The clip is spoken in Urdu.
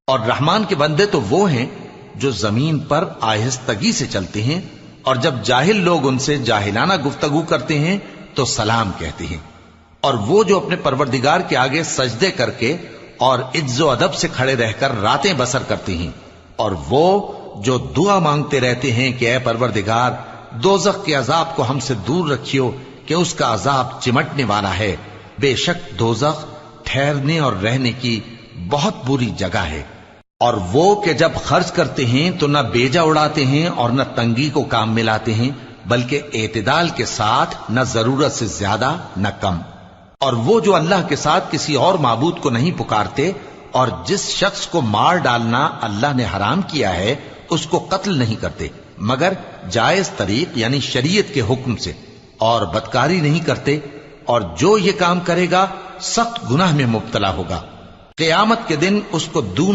اور رحمان کے بندے تو وہ ہیں جو زمین پر آہستگی سے چلتے ہیں، اور جب جاہل لوگ ان سے جاہلانہ گفتگو کرتے ہیں تو سلام کہتے ہیں، اور وہ جو اپنے پروردگار کے آگے سجدے کر کے اور عز و ادب سے کھڑے رہ کر راتیں بسر کرتے ہیں، اور وہ جو دعا مانگتے رہتے ہیں کہ اے پروردگار دوزخ کے عذاب کو ہم سے دور رکھیو کہ اس کا عذاب چمٹنے والا ہے، بے شک دوزخ ٹھہرنے اور رہنے کی بہت بری جگہ ہے۔ اور وہ کہ جب خرچ کرتے ہیں تو نہ بیجا اڑاتے ہیں اور نہ تنگی کو کام میں لاتے ہیں، بلکہ اعتدال کے ساتھ، نہ ضرورت سے زیادہ نہ کم۔ اور وہ جو اللہ کے ساتھ کسی اور معبود کو نہیں پکارتے، اور جس شخص کو مار ڈالنا اللہ نے حرام کیا ہے اس کو قتل نہیں کرتے مگر جائز طریق یعنی شریعت کے حکم سے، اور بدکاری نہیں کرتے، اور جو یہ کام کرے گا سخت گناہ میں مبتلا ہوگا۔ قیامت کے دن اس کو دون